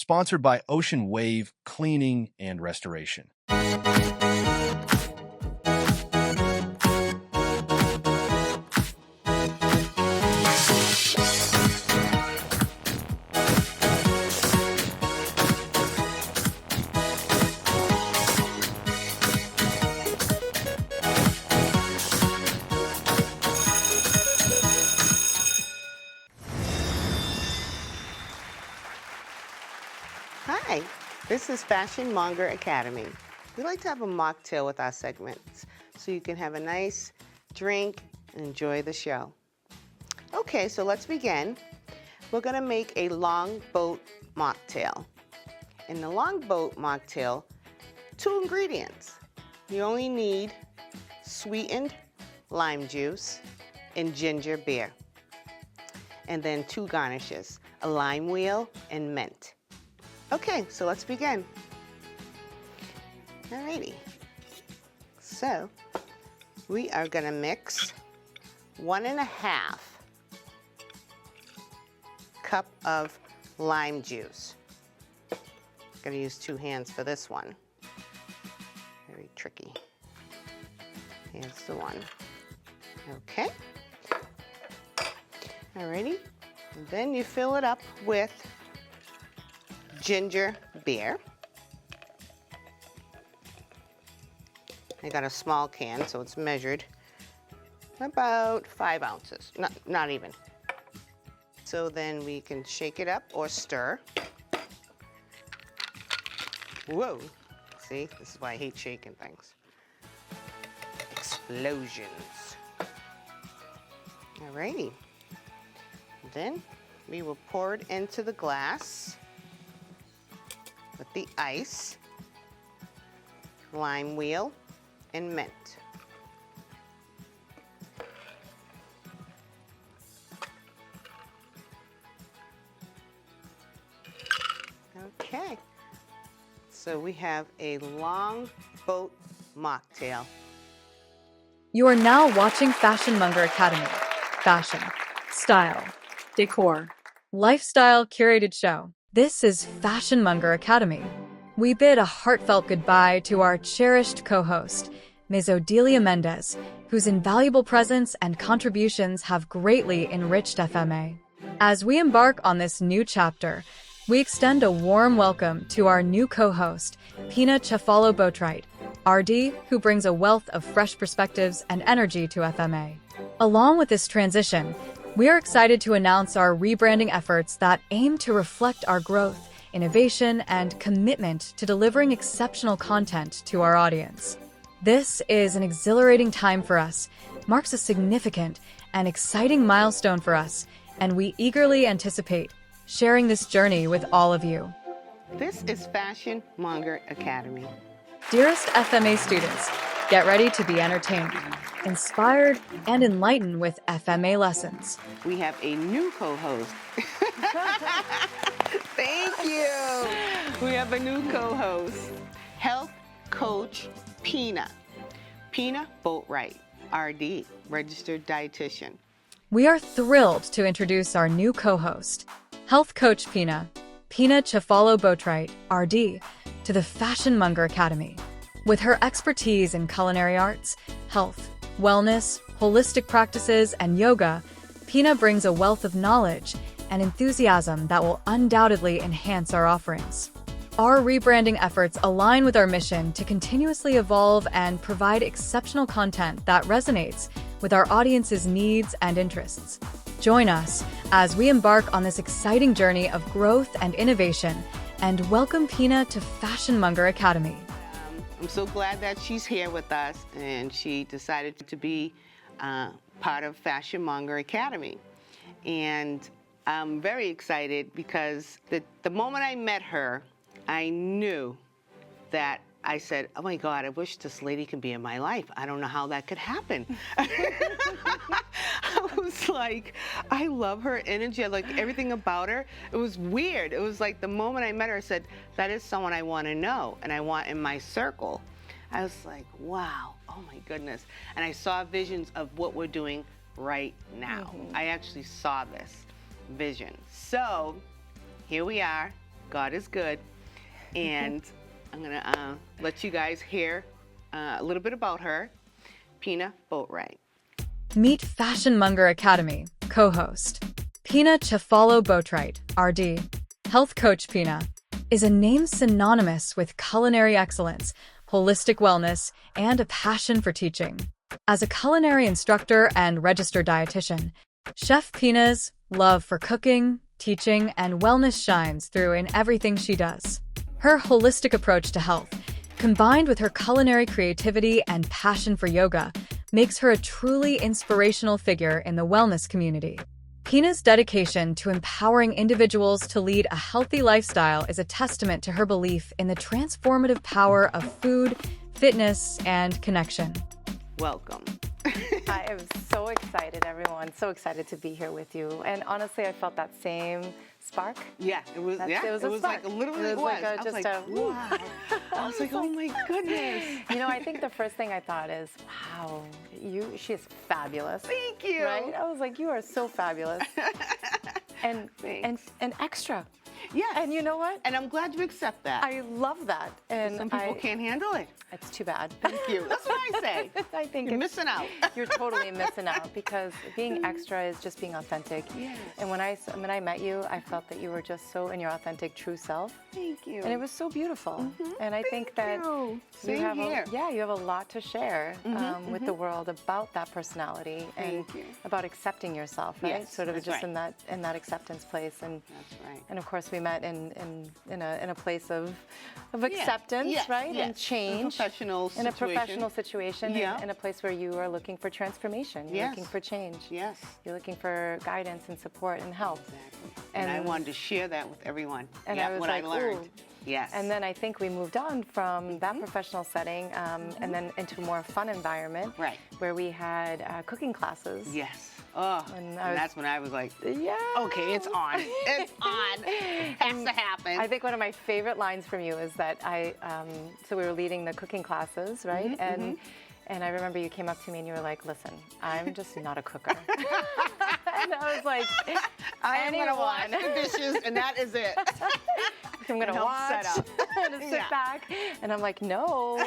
sponsored by Ocean Wave Cleaning and Restoration. Hi, this is Fashion Monger Academy. We like to have a mocktail with our segments so you can have a nice drink and enjoy the show. Okay, so let's begin. We're going to make a longboat mocktail. In the longboat mocktail, 2 ingredients. You only need sweetened lime juice and ginger beer. And then 2 garnishes, a lime wheel and mint. Okay, so let's begin. Alrighty. So we are going to mix 1.5 cup of lime juice. Going to use 2 hands for this one. Very tricky. Here's the one. Okay. Alrighty. And then you fill it up with ginger beer. I got a small can, so it's measured about 5 ounces, not even. So then we can shake it up or stir. Whoa, see, this is why I hate shaking things. Explosions. Alrighty. Then we will pour it into the glass with the ice, lime wheel, and mint. Okay, so we have a longboat mocktail. You are now watching Fashion Monger Academy. Fashion, style, decor, lifestyle curated show. This is Fashion Monger Academy. We bid a heartfelt goodbye to our cherished co-host, Ms. Odilia Mendez, whose invaluable presence and contributions have greatly enriched FMA. As we embark on this new chapter, we extend a warm welcome to our new co-host, Pina Cefalo Boatwright, RD, who brings a wealth of fresh perspectives and energy to FMA. Along with this transition, we are excited to announce our rebranding efforts that aim to reflect our growth, innovation, and commitment to delivering exceptional content to our audience. This is an exhilarating time for us, marks a significant and exciting milestone for us, and we eagerly anticipate sharing this journey with all of you. This is Fashion Monger Academy. Dearest FMA students, get ready to be entertained, inspired, and enlightened with FMA lessons. We have a new co-host. Thank you. We have a new co-host, Health Coach Pina. Pina Boatwright, RD, registered dietitian. We are thrilled to introduce our new co-host, Health Coach Pina Cefalo Boatwright, RD, to the Fashion Monger Academy. With her expertise in culinary arts, health, wellness, holistic practices, and yoga, Pina brings a wealth of knowledge and enthusiasm that will undoubtedly enhance our offerings. Our rebranding efforts align with our mission to continuously evolve and provide exceptional content that resonates with our audience's needs and interests. Join us as we embark on this exciting journey of growth and innovation, and welcome Pina to Fashion Monger Academy. I'm so glad that she's here with us, and she decided to be part of Fashion Monger Academy. And I'm very excited because the moment I met her, I knew that I said, oh my God, I wish this lady could be in my life. I don't know how that could happen. I was like, I love her energy. I like everything about her. It was weird. It was like the moment I met her, I said, that is someone I want to know and I want in my circle. I was like, wow, oh my goodness. And I saw visions of what we're doing right now. I actually saw this vision. So here we are, God is good. And I'm going to let you guys hear a little bit about her. Pina Boatwright. Meet Fashion Monger Academy co-host Pina Cefalo Boatwright, RD. Health Coach Pina is a name synonymous with culinary excellence, holistic wellness, and a passion for teaching. As a culinary instructor and registered dietitian, Chef Pina's love for cooking, teaching, and wellness shines through in everything she does. Her holistic approach to health, combined with her culinary creativity and passion for yoga, makes her a truly inspirational figure in the wellness community. Pina's dedication to empowering individuals to lead a healthy lifestyle is a testament to her belief in the transformative power of food, fitness, and connection. Welcome. I am so excited, everyone. So excited to be here with you. And honestly, I felt that same spark. Yeah, it was. It was like literally it was like I was like, wow. I was like, oh my goodness. You know, I think the first thing I thought is, wow, she is fabulous. Thank you. Right? I was like, you are so fabulous. and extra. Yes. And you know what? And I'm glad you accept that. I love that. And some people can't handle it. It's too bad. Thank you. That's what I say. I think you're missing out. You're totally missing out, because being extra is just being authentic. Yes. And when I met you, I felt that you were just so in your authentic, true self. Thank you. And it was so beautiful. Mm-hmm. And I think that you have here. you have a lot to share with the world about that personality and about accepting yourself, right? Yes, sort of that's just right. in that acceptance place. And that's right. And of course, we met in a place of acceptance, right? Yes. And change. In a professional situation. Yeah. In a place where you are looking for transformation. You're looking for change. Yes. You're looking for guidance and support and help. Exactly. And I wanted to share that with everyone. And I was what like, I learned. ooh. Yes. And then I think we moved on from that professional setting and then into a more fun environment. Right. Where we had cooking classes. Yes. Oh, and that's when I was like, yeah. Okay, it's on. It's on. Has to happen. I think one of my favorite lines from you is that so we were leading the cooking classes, right? And I remember you came up to me and you were like, listen, I'm just not a cooker. And I was like, I am going to wash the dishes, and that is it. I'm going to watch and sit back. And I'm like, no,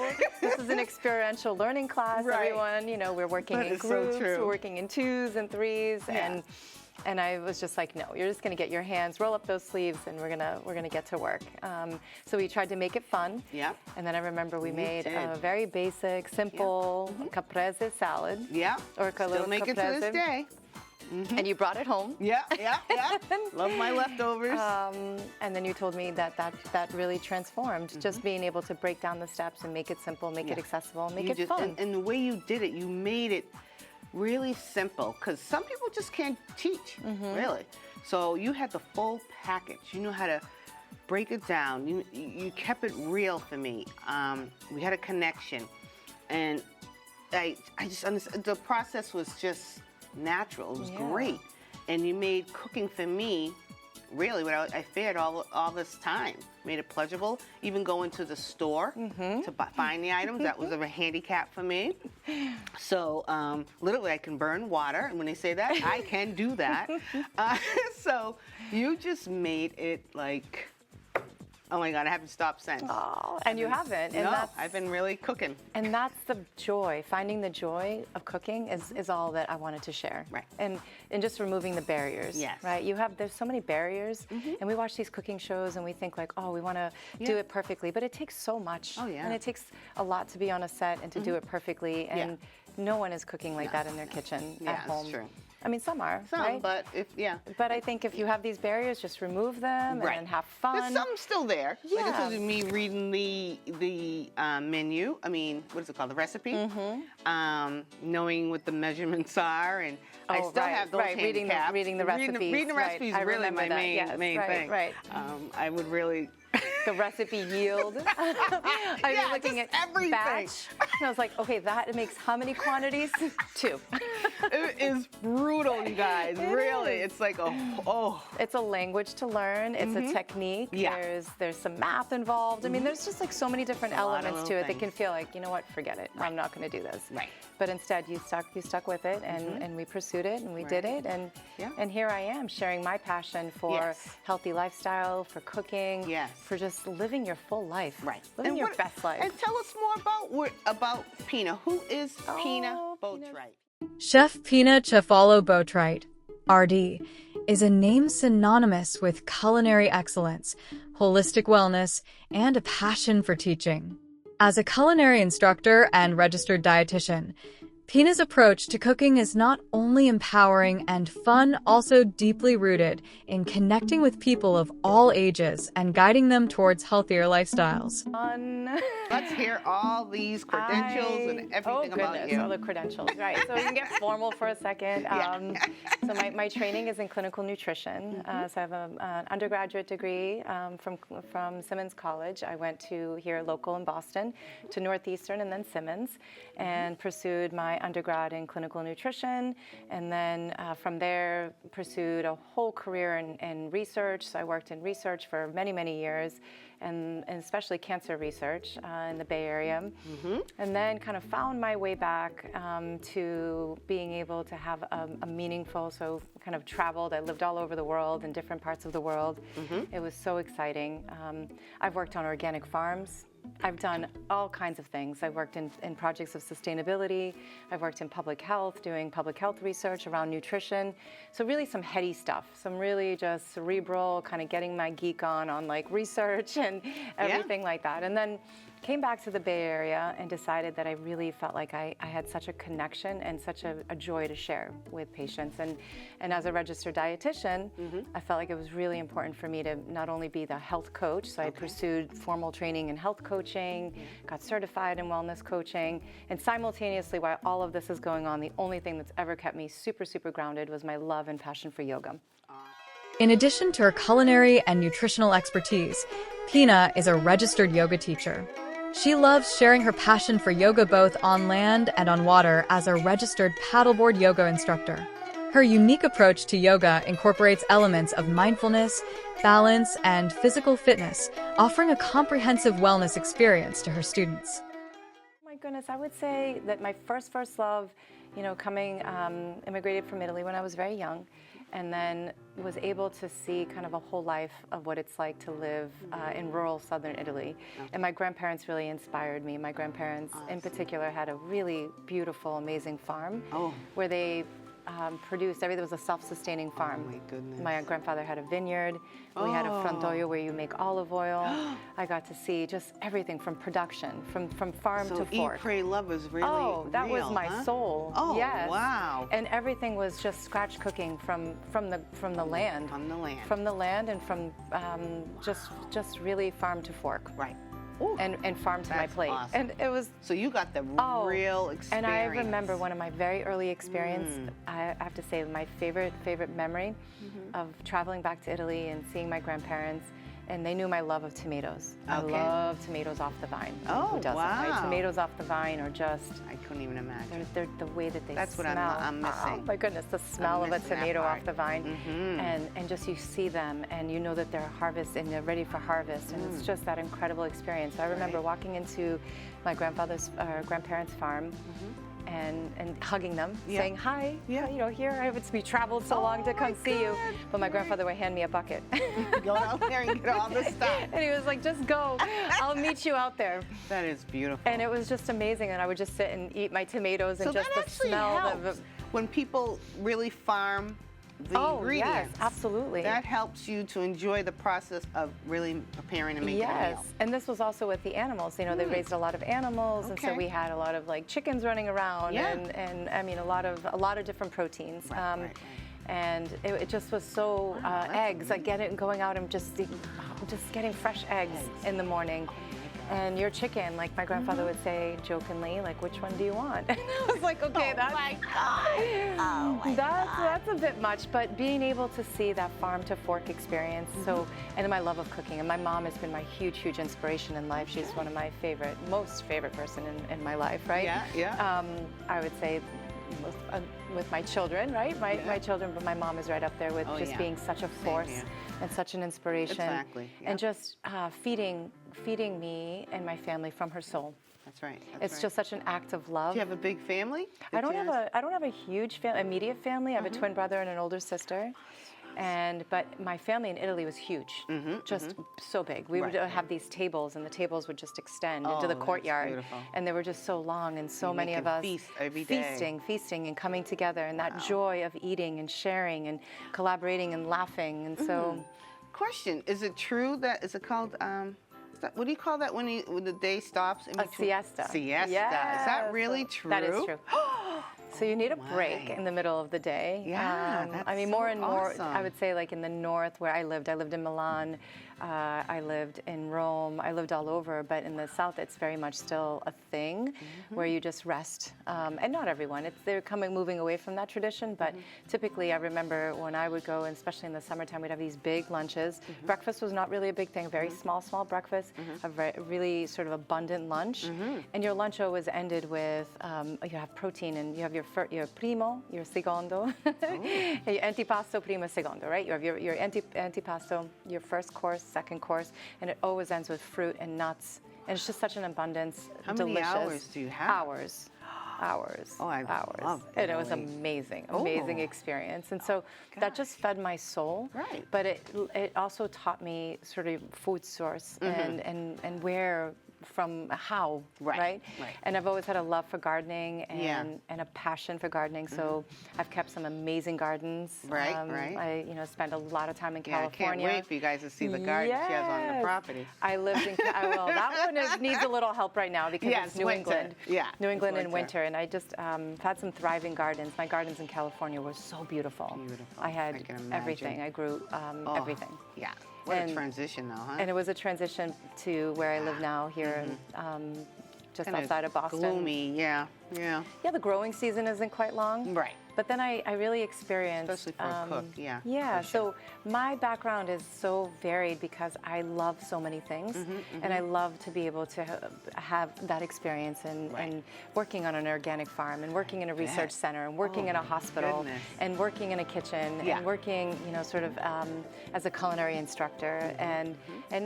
this is an experiential learning class, everyone. You know, we're working in groups, we're working in 2s and 3s, and I was just like, no, you're just going to get your hands, roll up those sleeves, and we're gonna get to work. So we tried to make it fun. Yeah. And then I remember we made a very basic, simple caprese salad. Yeah. Or still make it to this day. And you brought it home. Yeah. Love my leftovers. And then you told me that really transformed. Just being able to break down the steps and make it simple, make it accessible, make it fun. And the way you did it, you made it really simple, because some people just can't teach, really. So you had the full package. You knew how to break it down. You kept it real for me. We had a connection, and I just understood. The process was just natural. It was great, and you made cooking for me really what I feared all this time. Made it pleasurable. Even going to the store to find the items, that was a handicap for me. So literally I can burn water, and when they say that, I can do that. So you just made it like, oh my God, I haven't stopped since. Oh, and you haven't. And no, I've been really cooking. And that's the joy. Finding the joy of cooking is all that I wanted to share. Right. And just removing the barriers. Yes. Right. There's so many barriers, and we watch these cooking shows and we think like, oh, we want to do it perfectly, but it takes so much. Oh yeah. And it takes a lot to be on a set and to do it perfectly. And no one is cooking like that in their kitchen at home. That's true. I mean, some are, right? But But I think if you have these barriers, just remove them and have fun. There's some still there. Yeah. Like I told you, me reading the menu. I mean, what is it called? The recipe. Knowing what the measurements are, and I still have those handicaps. Reading the recipes. Reading the recipes is really my main thing. Right. I would really. The recipe yield. I was looking at everything. Batch. And I was like, okay, that makes how many quantities? 2. It is brutal, you guys. Really, it's like It's a language to learn. It's a technique. Yeah. There's some math involved. I mean, there's just like so many different elements to it that can feel like, you know what, forget it. I'm not going to do this. Right. But instead, you stuck with it, and we pursued it, and we did it, and here I am sharing my passion for healthy lifestyle, for cooking, for just living your full life, living your best life. And tell us more about Pina. Who is Pina Boatwright? Chef Pina Cefalo Boatwright, RD, is a name synonymous with culinary excellence, holistic wellness, and a passion for teaching. As a culinary instructor and registered dietitian, Pina's approach to cooking is not only empowering and fun, also deeply rooted in connecting with people of all ages and guiding them towards healthier lifestyles. Let's hear all these credentials and everything about you. All the credentials, right. So we can get formal for a second. So my training is in clinical nutrition. So I have an undergraduate degree from Simmons College. I went to here local in Boston to Northeastern and then Simmons and pursued my undergrad in clinical nutrition, and then from there pursued a whole career in research. So I worked in research for many, many years, and especially cancer research in the Bay Area. And then kind of found my way back to being able to have a meaningful, so kind of traveled. I lived all over the world, in different parts of the world. It was so exciting. I've worked on organic farms. I've done all kinds of things. I worked in projects of sustainability. I've worked in public health, doing public health research around nutrition. So really some heady stuff, some really just cerebral, kind of getting my geek on like research and everything like that. And then came back to the Bay Area and decided that I really felt like I had such a connection and such a joy to share with patients. And as a registered dietitian, I felt like it was really important for me to not only be the health coach, so I pursued formal training in health coaching, got certified in wellness coaching, and simultaneously while all of this is going on, the only thing that's ever kept me super, super grounded was my love and passion for yoga. In addition to her culinary and nutritional expertise, Pina is a registered yoga teacher. She loves sharing her passion for yoga both on land and on water as a registered paddleboard yoga instructor. Her unique approach to yoga incorporates elements of mindfulness, balance, and physical fitness, offering a comprehensive wellness experience to her students. Oh my goodness, I would say that my first love, you know, immigrated from Italy when I was very young, and then was able to see kind of a whole life of what it's like to live in rural southern Italy. And my grandparents really inspired me. My grandparents in particular had a really beautiful, amazing farm where they produced everything. It was a self-sustaining farm. Oh my goodness. My grandfather had a vineyard. We had a frantoio where you make olive oil. I got to see just everything from production, from farm to fork. Eat, Pray, Love was really that real, was my soul. Oh, yes. wow. And everything was just scratch cooking from the land. From the land. From the land and from just really farm to fork. Right. And farm to my plate. Awesome. And it was so you got the real experience. And I remember one of my very early experiences. I have to say my favorite memory of traveling back to Italy and seeing my grandparents, and they knew my love of tomatoes. I love tomatoes off the vine. Oh, who doesn't, wow. Right? Tomatoes off the vine are just, I couldn't even imagine. They're the way that they That's smell. what I'm missing. Oh my goodness, the smell of a tomato off the vine. And just you see them and you know that they're harvest and they're ready for harvest, and it's just that incredible experience. So I remember walking into my grandparents' farm and hugging them, saying hi. You know, here we traveled so long to come see you, but my grandfather would hand me a bucket. Go out there and get all the stuff. And he was like, just go, I'll meet you out there. That is beautiful. And it was just amazing, and I would just sit and eat my tomatoes and just the smell of it. When people really farm the ingredients. Yes, absolutely. That helps you to enjoy the process of really preparing and making a meal. And this was also with the animals. You know, they raised a lot of animals, and so we had a lot of like chickens running around, and I mean a lot of different proteins. And it just was so eggs. Like going out and just getting fresh eggs in the morning. And your chicken, like my grandfather would say jokingly, like, which one do you want? And I was like, okay, that's a bit much, but being able to see that farm to fork experience. So, and my love of cooking, and my mom has been my huge inspiration in life. She's one of my most favorite person in my life, right? Yeah. I would say with my children, right? My children, but my mom is right up there with just being such a force and such an inspiration. Exactly. Yeah. And just feeding me and my family from her soul. That's right. It's just such an act of love. Do you have a big family? I don't have a huge immediate family. I have a twin brother and an older sister. But my family in Italy was huge, just so big. We would have these tables, and the tables would just extend into the courtyard, and they were just so long, and so many of us feast every day. feasting, and coming together, and that joy of eating and sharing and collaborating and laughing, and so. Question: is it true that is it called? What do you call that when the day stops? In a siesta. Siesta. Yes. Is that really true? That is true. So you need a break in the middle of the day. Yeah, that's I mean, more and more, I would say, like in the north where I lived in Milan, I lived in Rome, I lived all over, but in the south, it's very much still a thing where you just rest. And not everyone, they're moving away from that tradition, but typically I remember when I would go, and especially in the summertime, we'd have these big lunches. Breakfast was not really a big thing, very small breakfast, a really sort of abundant lunch. And your lunch always ended with, you have protein, and you have your primo, your secondo, your antipasto, primo, secondo, right? You have your antipasto, your first course, second course, and it always ends with fruit and nuts. And it's just such an abundance. How delicious. many hours do you have? Hours. Oh, hours. And it was amazing experience. And so that just fed my soul. Right. But it also taught me sort of food source and where from how, right? And I've always had a love for gardening and a passion for gardening. So I've kept some amazing gardens. Right. I spent a lot of time in California. I can't wait for you guys to see the garden she has on the property. I lived in, well, that one needs a little help right now because it's New England. Yeah. New England in winter. And I just had some thriving gardens. My gardens in California were so beautiful. I had everything. I grew everything. Yeah. What a transition, though, huh? And it was a transition to where I live now, here, just Kinda outside of Boston. Gloomy, yeah. Yeah, the growing season isn't quite long. Right. But then I really experienced... Especially for a cook, yeah. Yeah, so my background is so varied because I love so many things. And I love to be able to have that experience and working on an organic farm and working in a research center and working in a hospital and working in a kitchen and working, sort of as a culinary instructor. And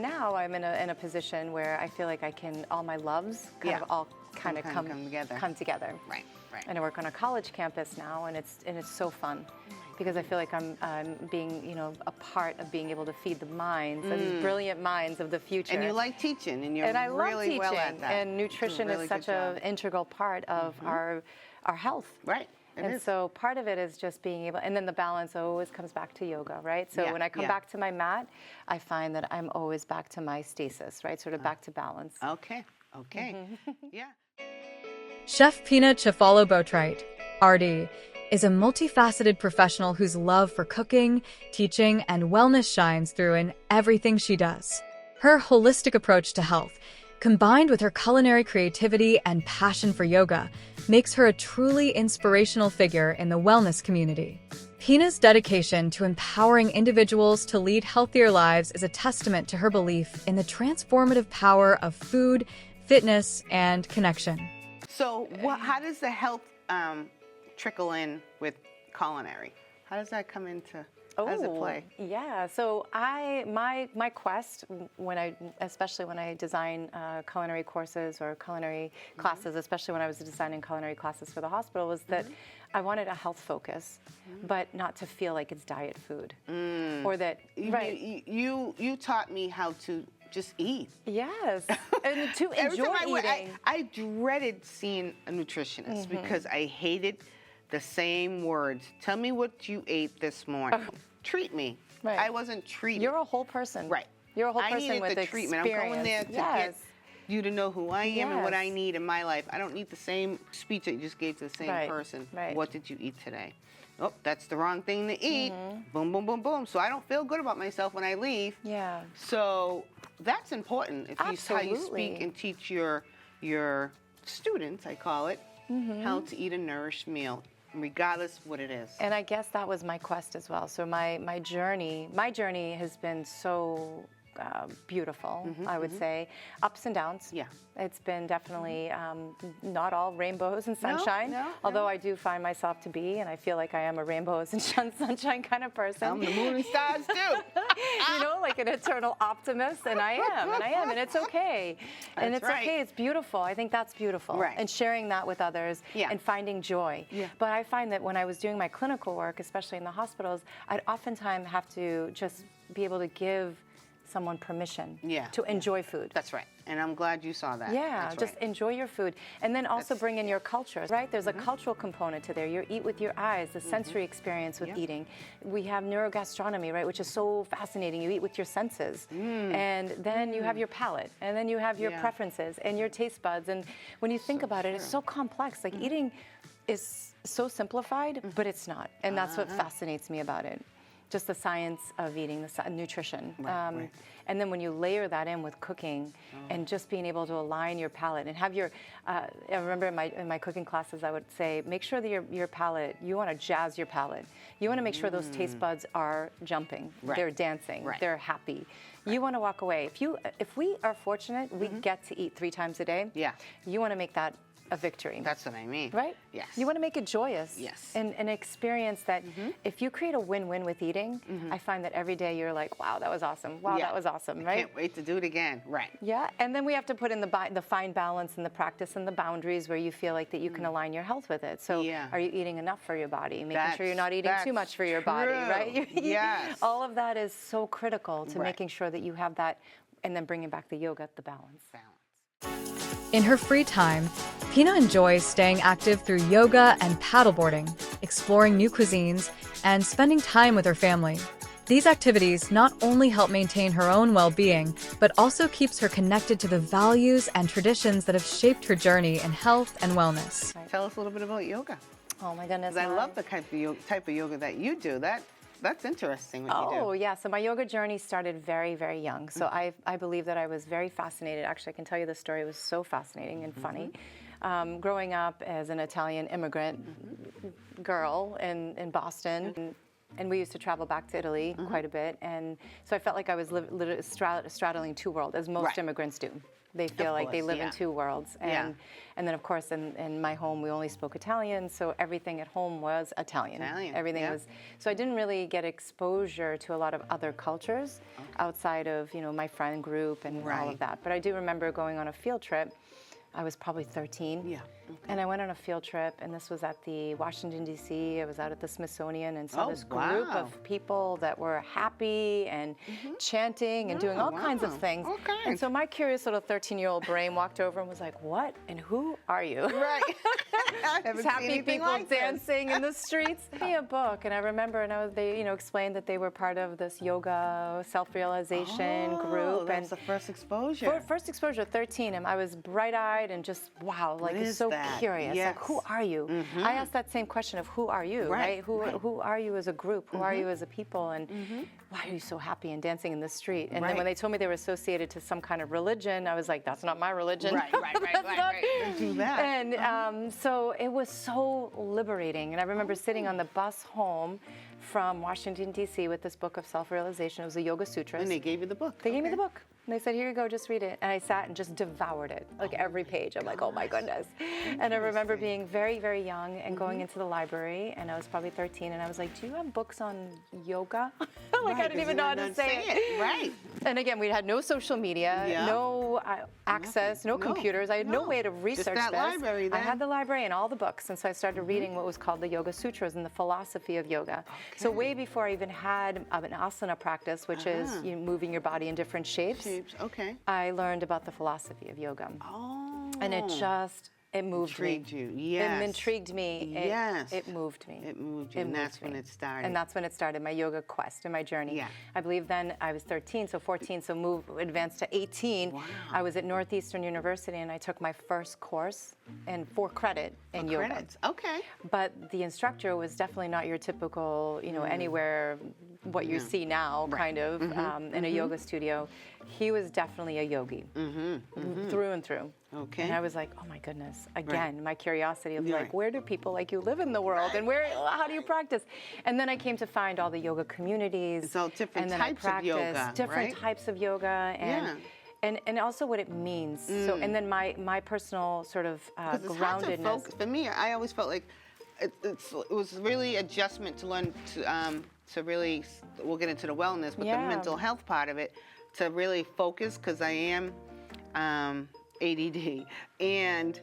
now I'm in a position where I feel like I can, all my loves kind of all come together. Right. And I work on a college campus now, and it's so fun because I feel like I'm being, a part of being able to feed the minds, these brilliant minds of the future. And you like teaching, and you're I really love teaching, well at that. and nutrition is such an integral part of our health. Right. And so part of it is just being able, and then the balance always comes back to yoga, right? So when I come back to my mat, I find that I'm always back to my stasis, right? Sort of back to balance. Okay. Yeah. Chef Pina Cefalo Boatwright, RD, is a multifaceted professional whose love for cooking, teaching, and wellness shines through in everything she does. Her holistic approach to health, combined with her culinary creativity and passion for yoga, makes her a truly inspirational figure in the wellness community. Pina's dedication to empowering individuals to lead healthier lives is a testament to her belief in the transformative power of food, fitness, and connection. So how does the health trickle in with culinary? How does that come into, how does it play? Yeah, so my quest, especially when I design culinary courses or culinary classes, especially when I was designing culinary classes for the hospital, was that I wanted a health focus, but not to feel like it's diet food. Or that, You taught me how to just eat. Yes, and to enjoy eating. I dreaded seeing a nutritionist because I hated the same words. Tell me what you ate this morning. Treat me. Right. I wasn't treated. You're a whole person. Right. You're a whole person I needed with the experience. treatment. I'm going there to get you to know who I am and what I need in my life. I don't need the same speech that you just gave to the same person. Right. What did you eat today? Oh, that's the wrong thing to eat. Boom, boom, boom, boom. So I don't feel good about myself when I leave. Yeah. So that's important. If how you speak and teach your students, I call it, how to eat a nourished meal, regardless of what it is. And I guess that was my quest as well. So my journey has been so beautiful, I would say. Ups and downs. Yeah. It's been definitely not all rainbows and sunshine, although I do find myself to be, and I feel like I am a rainbows and sunshine kind of person. I'm the moon and stars too. You know, like an eternal optimist, and I am, and it's okay. And it's okay, it's beautiful. I think that's beautiful. Right. And sharing that with others and finding joy. Yeah. But I find that when I was doing my clinical work, especially in the hospitals, I'd oftentimes have to just be able to give someone permission to enjoy food. That's right. And I'm glad you saw that. Yeah, That's just right. enjoy your food. And then also bring in your culture, right? There's a cultural component to there. You eat with your eyes, the sensory experience with eating. We have neurogastronomy, right, which is so fascinating. You eat with your senses. And then you have your palate. And then you have your preferences and your taste buds. And when you think about it, it's so complex. Like eating is so simplified, but it's not. And that's what fascinates me about it. Just the science of eating, the nutrition. Right. And then when you layer that in with cooking and just being able to align your palate and have your, I remember in my cooking classes, I would say, make sure that your palate, you want to jazz your palate. You want to make sure those taste buds are jumping, they're dancing, they're happy. You want to walk away. If we are fortunate, we get to eat 3 times a day. Yeah. You want to make that a victory. That's what I mean. Right? Yes. You want to make it joyous. Yes. And an experience that if you create a win-win with eating, I find that every day you're like, wow, that was awesome. Wow, that was awesome, right? Can't wait to do it again. Right. Yeah, and then we have to put in the fine balance and the practice and the boundaries where you feel like that you can align your health with it. So are you eating enough for your body? Making sure you're not eating too much for your body, right? Yes. All of that is so critical to making sure that you have that, and then bringing back the yoga, the balance. In her free time, Pina enjoys staying active through yoga and paddleboarding, exploring new cuisines, and spending time with her family. These activities not only help maintain her own well-being, but also keeps her connected to the values and traditions that have shaped her journey in health and wellness. Tell us a little bit about yoga. Oh my goodness. I love the type of yoga that you do. That's interesting what you do. Oh, yeah. So my yoga journey started very, very young. So I believe that I was very fascinated. Actually, I can tell you the story. It was so fascinating and funny. Growing up as an Italian immigrant girl in Boston, and we used to travel back to Italy quite a bit. And so I felt like I was straddling 2 worlds, as most immigrants do. They feel like they live in 2 worlds. And then, of course, in my home, we only spoke Italian, so everything at home was Italian. Everything was. So I didn't really get exposure to a lot of other cultures outside of, my friend group and all of that. But I do remember going on a field trip. I was probably 13. And I went on a field trip, and this was at the Washington, D.C. I was out at the Smithsonian and saw this group of people that were happy and chanting and doing all kinds of things. And so my curious little 13-year-old brain walked over and was like, what and who are you? Right. I haven't seen happy anything people like this. dancing in the streets. Give me a book. And I remember, they explained that they were part of this yoga self-realization group. That was the first exposure. First exposure, 13. And I was bright-eyed and just, wow, like it's so curious. Yes. Like, who are you? I asked that same question of who are you, right? Who are you as a group? Who are you as a people? And why are you so happy and dancing in the street? And then when they told me they were associated to some kind of religion, I was like, that's not my religion. Right. Don't do that. And so it was so liberating. And I remember sitting on the bus home from Washington, D.C. with this book of self-realization. It was the Yoga Sutras. And they gave you the book. They gave me the book. And they said, here you go, just read it. And I sat and just devoured it, like every page. I'm like, oh my goodness. And I remember being very, very young and going into the library, and I was probably 13, and I was like, do you have books on yoga? Like I didn't even know how to say it. Right. And again, we had no social media, no access, no computers. I had no way to research just that library then. I had the library and all the books, and so I started reading what was called the Yoga Sutras and the philosophy of yoga. So way before I even had an asana practice, which is moving your body in different shapes. I learned about the philosophy of yoga. And it moved Intrigued me. you, yes. It intrigued me. It moved me. It moved you, and that's when it started. And that's when it started, my yoga quest and my journey. I believe then I was 13, so 14, so advanced to 18. I was at Northeastern University, and I took my first course and for credit in yoga. But the instructor was definitely not your typical, anywhere what you see now, kind of, in a yoga studio. he was definitely a yogi, through and through. Okay. And I was like, oh my goodness, again, Right. my curiosity of Right. like, where do people like you live in the world, and how do you practice? And then I came to find all the yoga communities. So different and then types I of practiced yoga, different right? types of yoga, and also what it means. So, and then my personal sort of Because it's hard to groundedness. focus. For me, I always felt like it was really adjustment to learn to really, we'll get into the wellness, but the mental health part of it, to really focus, because I am ADD, and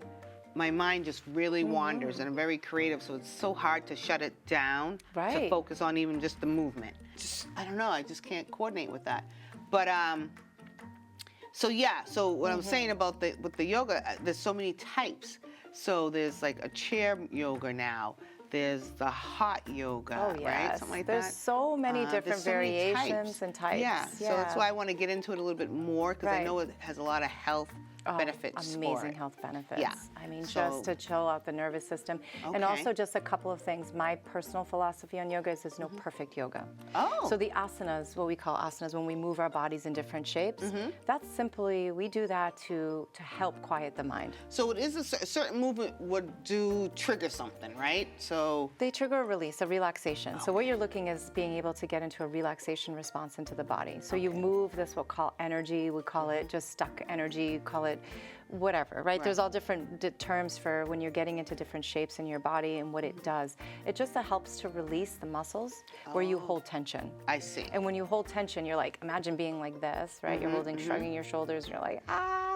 my mind just really wanders, and I'm very creative, so it's so hard to shut it down to focus on even just the movement. Just, I don't know, I just can't coordinate with that. But so yeah, so what I'm saying about with the yoga, there's so many types. So there's like a chair yoga now. There's the hot yoga, right? Something like there's that. so many different There's so many variations and types. Yeah, so that's why I want to get into it a little bit more, because I know it has a lot of health benefits. Amazing health benefits. Yeah. I mean, just to chill out the nervous system. And also just a couple of things. My personal philosophy on yoga is there's no perfect yoga. So the asanas, what we call asanas, when we move our bodies in different shapes, that's simply, we do that to help quiet the mind. So it is a certain movement would trigger something, right? So they trigger a release, a relaxation. So what you're looking is being able to get into a relaxation response into the body. So you move this, what we call energy, we call it just stuck energy, call it whatever, right? There's all different terms for when you're getting into different shapes in your body and what it does. It just helps to release the muscles where you hold tension. I see. And when you hold tension, you're like, imagine being like this, right? You're holding, shrugging your shoulders, and you're like,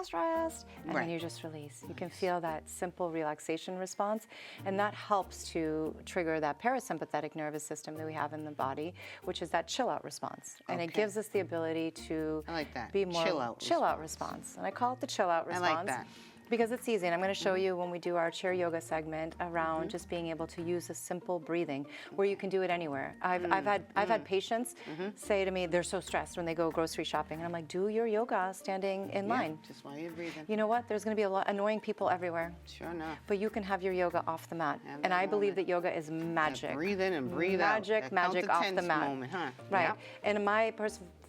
stressed. And then you just release. You can feel that simple relaxation response. And that helps to trigger that parasympathetic nervous system that we have in the body, which is that chill out response. And it gives us the ability to be more chill out response. And I call it the chill out response. I like that. Because it's easy, and I'm going to show you when we do our chair yoga segment around just being able to use a simple breathing, where you can do it anywhere. I've had patients say to me they're so stressed when they go grocery shopping, and I'm like, do your yoga standing in line. Just while you're breathing. You know what? There's going to be a lot annoying people everywhere. Sure enough. But you can have your yoga off the mat, and I believe that yoga is magic. Breathe in and breathe out. Magic off the mat. Moment, huh? Right.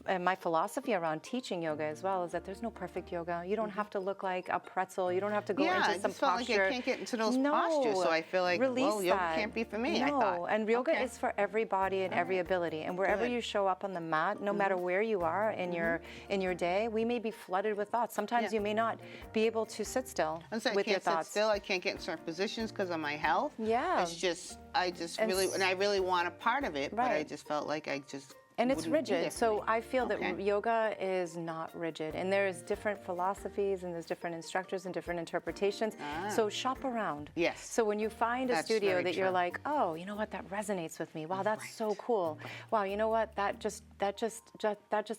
And my philosophy around teaching yoga as well is that there's no perfect yoga. You don't have to look like a pretzel. You don't have to go into some posture. I just felt like I can't get into those postures, so I feel like, yoga can't be for me, I thought. And yoga is for every body and every ability. And wherever you show up on the mat, no matter where you are in your day, we may be flooded with thoughts. Sometimes you may not be able to sit still with your thoughts. I can't sit still. I can't get in certain positions because of my health. Yeah. It's just, I really want a part of it, but I just felt like and it's rigid. So I feel that yoga is not rigid. And there's different philosophies, and there's different instructors and different interpretations. So shop around. Yes. So when you find a studio that you're like, oh, you know what, that resonates with me. Wow, that's so cool. Wow, you know what, that just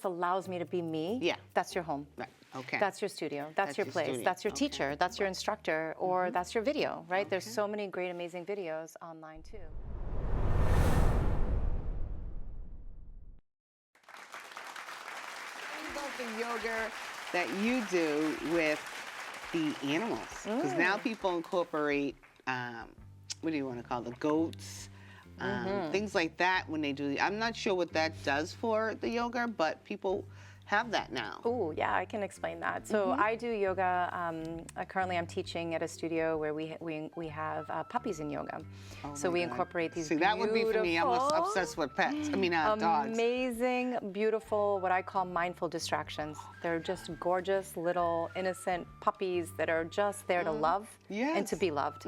allows me to be me. Yeah. That's your home. Right. Okay. That's your studio. That's your place. Studio. That's your teacher. That's your instructor, or that's your video, right? There's so many great, amazing videos online too. The yoga that you do with the animals, because now people incorporate what do you want to call the goats, things like that when they do. I'm not sure what that does for the yoga, but people have that now. Oh, yeah, I can explain that. So I do yoga. Currently, I'm teaching at a studio where we have puppies in yoga. So we incorporate these beautiful, that would be for me. I'm obsessed with pets. I mean, dogs. Amazing, beautiful, what I call mindful distractions. They're just gorgeous, little, innocent puppies that are just there to love and to be loved.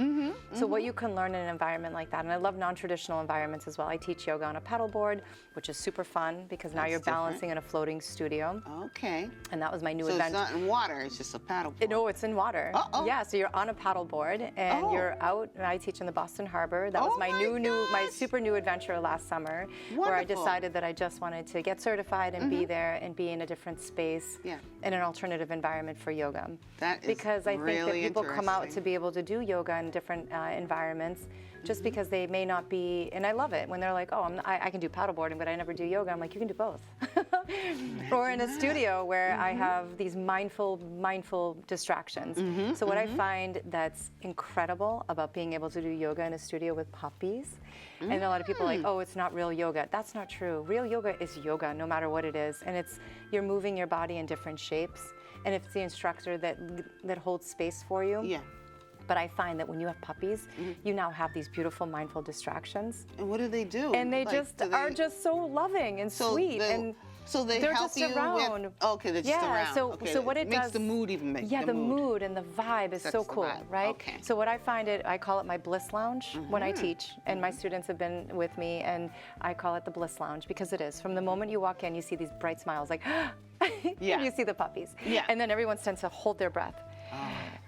So what you can learn in an environment like that, and I love non-traditional environments as well. I teach yoga on a paddleboard, which is super fun because now you're balancing in a floating studio. Okay. And that was my new So adventure. it's not in water, it's just a paddleboard. No, it's in water. Yeah, so you're on a paddleboard and you're out. And I teach in the Boston Harbor. That was my super new adventure last summer, where I decided that I just wanted to get certified and be there and be in a different space in an alternative environment for yoga. That is because I think that people come out to interesting. be able to do yoga in different environments, just because they may not be, and I love it when they're like, oh, I can do paddleboarding, but I never do yoga. I'm like, you can do both. or in a studio where I have these mindful distractions. So what I find that's incredible about being able to do yoga in a studio with puppies, and a lot of people are like, oh, it's not real yoga. That's not true. Real yoga is yoga, no matter what it is, and you're moving your body in different shapes, and it's the instructor that holds space for you. Yeah. But I find that when you have puppies, you now have these beautiful mindful distractions. And what do they do? And they are just so loving and sweet. So they're help just you around. With, okay, they're just around. So what it makes does, the mood even make the mood and the vibe is so cool, right? Okay. So what I find I call it my bliss lounge when I teach, and my students have been with me, and I call it the bliss lounge because it is. From the moment you walk in, you see these bright smiles, like, yeah. You see the puppies, yeah. And then everyone tends to hold their breath.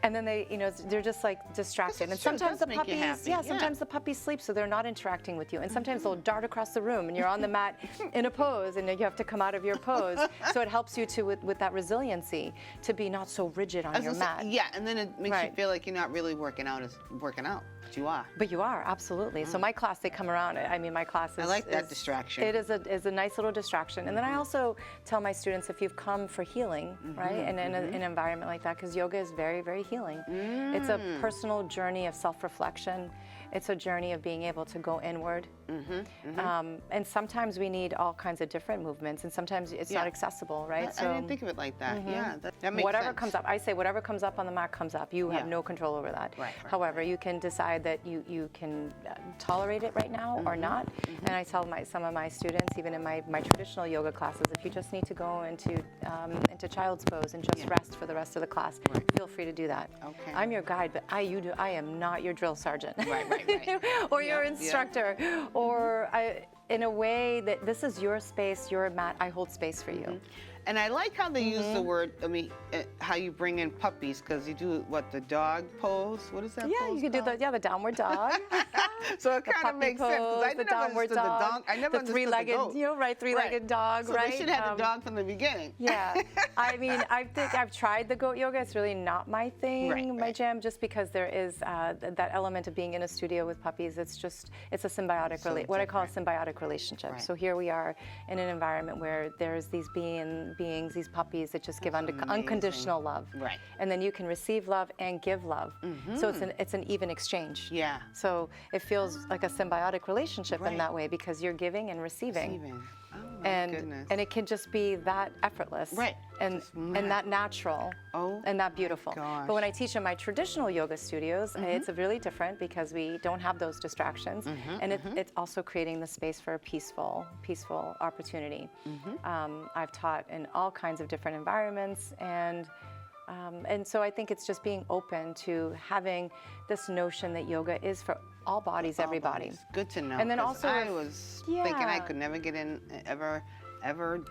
And then they're just like distracted. And sometimes the puppies, sometimes the puppies sleep, so they're not interacting with you. And sometimes they'll dart across the room, and you're on the mat in a pose, and you have to come out of your pose. So it helps you with that resiliency to be not so rigid on your mat. Yeah, and then it makes you feel like you're not really working out, but you are. But you are, absolutely. So my class, they come around. I mean, my class is. I like that distraction. It is a nice little distraction. And then I also tell my students, if you've come for healing, right, and in an environment like that, because yoga is very, very healing. It's a personal journey of self-reflection. It's a journey of being able to go inward. And sometimes we need all kinds of different movements, and sometimes it's not accessible, right? I didn't think of it like that. Yeah, that makes whatever sense. comes up, I say whatever comes up on the mat comes up. You have no control over that. However, you can decide that you can tolerate it right now or not. And I tell some of my students, even in my traditional yoga classes, if you just need to go into child's pose and just rest for the rest of the class, feel free to do that. Okay. I'm your guide, but I am not your drill sergeant. Right. Or your instructor, or in a way that this is your space, your mat, I hold space for you. And I like how they use the word, how you bring in puppies, because you do, the dog pose? What is that pose you can do the downward dog. So it kind of makes sense, because I never understood the dog. I never understood three-legged, the goat. Three-legged dog, so right? So they should have had the dog from the beginning. Yeah. I mean, I've tried the goat yoga. It's really not my thing, my jam, just because there is that element of being in a studio with puppies. It's a symbiotic, what I call a symbiotic relationship. So here we are in an environment where there's these beings, these puppies that just give unconditional love. Right. And then you can receive love and give love. So it's an even exchange. Yeah. So it feels like a symbiotic relationship in that way, because you're giving and receiving. Oh, my goodness. And it can just be that effortless. Right. And that natural. Oh, and that beautiful. gosh. But when I teach in my traditional yoga studios, it's really different because we don't have those distractions. And it's also creating the space for a peaceful opportunity. I've taught in all kinds of different environments, and so I think it's just being open to having this notion that yoga is for all bodies, everybody. Good to know. And then also, I was thinking I could never get in, ever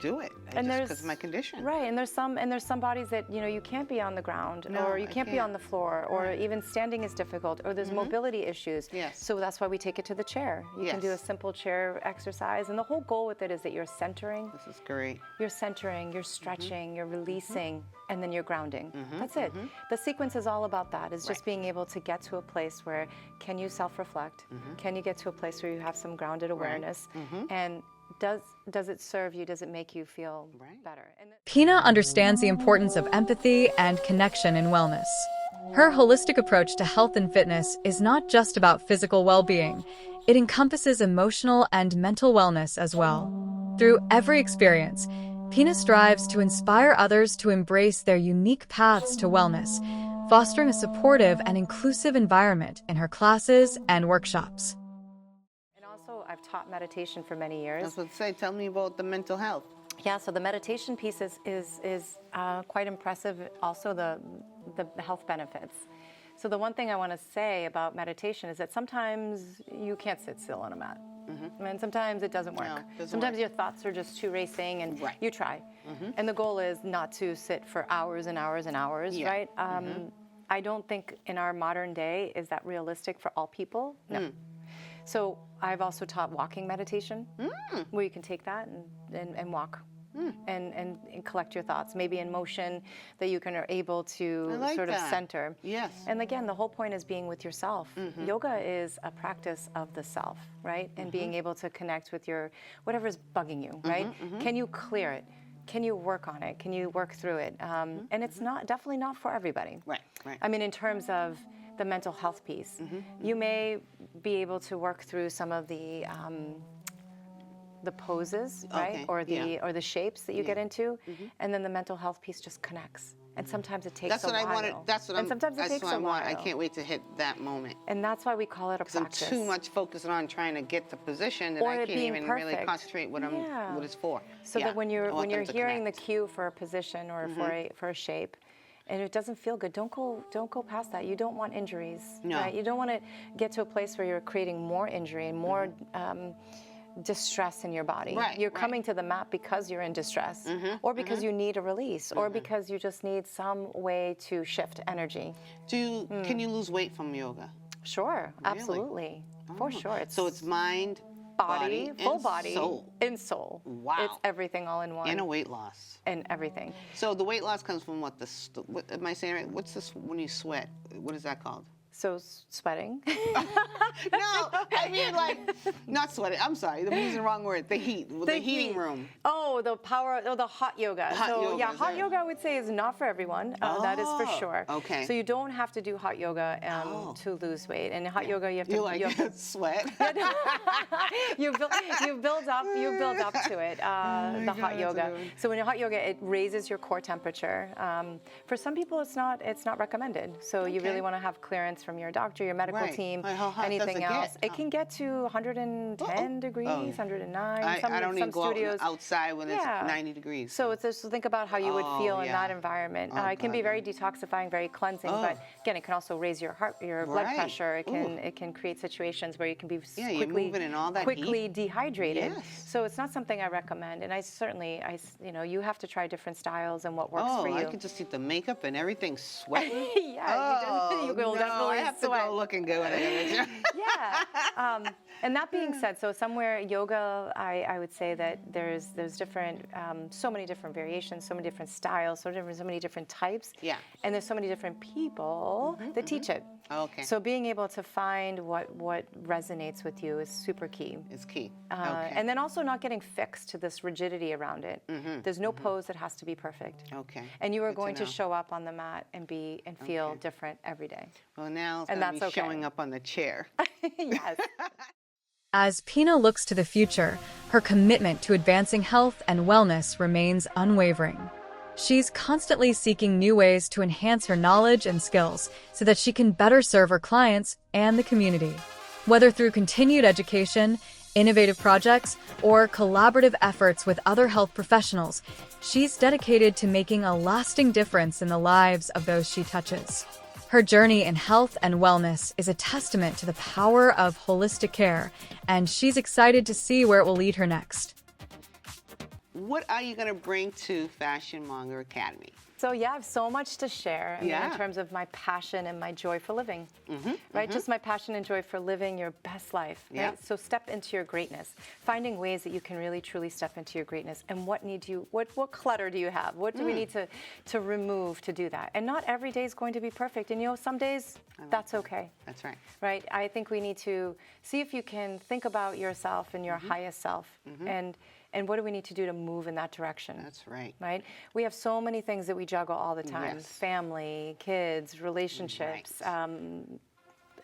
do it, just because of my condition. Right, and there's some bodies that you can't be on the ground, or you can't be on the floor, or even standing is difficult, or there's mobility issues. Yes. So that's why we take it to the chair. You can do a simple chair exercise, and the whole goal with it is that you're centering. This is great. You're centering, you're stretching, you're releasing, and then you're grounding. That's it. The sequence is all about that. It's just being able to get to a place where can you self-reflect? Can you get to a place where you have some grounded awareness? And does it serve you? Does it make you feel better? Pina understands the importance of empathy and connection in wellness. Her holistic approach to health and fitness is not just about physical well-being. It encompasses emotional and mental wellness as well. Through every experience, Pina strives to inspire others to embrace their unique paths to wellness, fostering a supportive and inclusive environment in her classes and workshops. I've taught meditation for many years. I was going to say, tell me about the mental health. Yeah, so the meditation piece is quite impressive. Also, the health benefits. So the one thing I want to say about meditation is that sometimes you can't sit still on a mat. And sometimes it doesn't work. Sometimes your thoughts are just too racing, and you try. And the goal is not to sit for hours and hours and hours, right? I don't think in our modern day is that realistic for all people. No. So I've also taught walking meditation, where you can take that and walk. and collect your thoughts, maybe in motion that you are able to sort of center. Yes. And again, the whole point is being with yourself. Yoga is a practice of the self, right? And being able to connect with your, whatever's bugging you, right? Can you clear it? Can you work on it? Can you work through it? And it's definitely not for everybody. Right, right. I mean, in terms of the mental health piece, you may be able to work through some of the poses, right? Or the shapes that you get into, and then the mental health piece just connects. And sometimes it takes a while. Sometimes it takes a while. I can't wait to hit that moment. And that's why we call it a practice. I'm too much focused on trying to get the position that I can't even really concentrate what it's for. So that when you're hearing the cue for a position or for a shape, and it doesn't feel good, don't go past that. You don't want injuries, right? You don't want to get to a place where you're creating more injury and more distress in your body. Right, you're coming to the mat because you're in distress, or because you need a release, or because you just need some way to shift energy. Can you lose weight from yoga? Sure, absolutely, for sure. So it's mind, body, full body, soul. And soul. Wow. It's everything all in one. And a weight loss. And everything. So the weight loss comes from what am I saying right? What's this when you sweat? What is that called? So sweating? No, I mean like, not sweating. I'm sorry, I'm using the wrong word. The heat, the heating room. Oh, the hot yoga. Hot yoga I would say is not for everyone. That is for sure. Okay. So you don't have to do hot yoga to lose weight. And in hot yoga you have to. You have to sweat. you build up to it. The hot yoga. So in hot yoga it raises your core temperature. For some people it's not recommended. So you really want to have clearance from your doctor, your medical team, anything else. It can get to 110 degrees, 109. I don't even go outside when it's 90 degrees. So it's just think about how you would feel in that environment. It can be very detoxifying, very cleansing, but again, it can also raise your blood pressure. It can create situations where you can be quickly dehydrated. So it's not something I recommend. And you have to try different styles and what works for you. I could just see the makeup and everything sweating. You will definitely I have to go looking good. And that being said, so somewhere yoga, I would say that there's different, so many different variations, so many different styles, so many different types. Yeah. And there's so many different people that teach it. Okay. So being able to find what resonates with you is super key. It's key. And then also not getting fixed to this rigidity around it. There's no pose that has to be perfect. Okay. And you are going to show up on the mat and feel different every day. Well, now it's going to be showing up on the chair. Yes. As Pina looks to the future, her commitment to advancing health and wellness remains unwavering. She's constantly seeking new ways to enhance her knowledge and skills so that she can better serve her clients and the community. Whether through continued education, innovative projects, or collaborative efforts with other health professionals, she's dedicated to making a lasting difference in the lives of those she touches. Her journey in health and wellness is a testament to the power of holistic care, and she's excited to see where it will lead her next. What are you going to bring to Fashion Monger Academy? So I have so much to share in terms of my passion and my joy for living, right? Just my passion and joy for living your best life, right? So step into your greatness, finding ways that you can really truly step into your greatness. And what clutter do you have? What do we need to remove to do that? And not every day is going to be perfect. And some days that's okay. That's right. Right? I think we need to see if you can think about yourself and your highest self and what do we need to do to move in that direction? That's right. Right? We have so many things that we juggle all the time. Family, kids, relationships.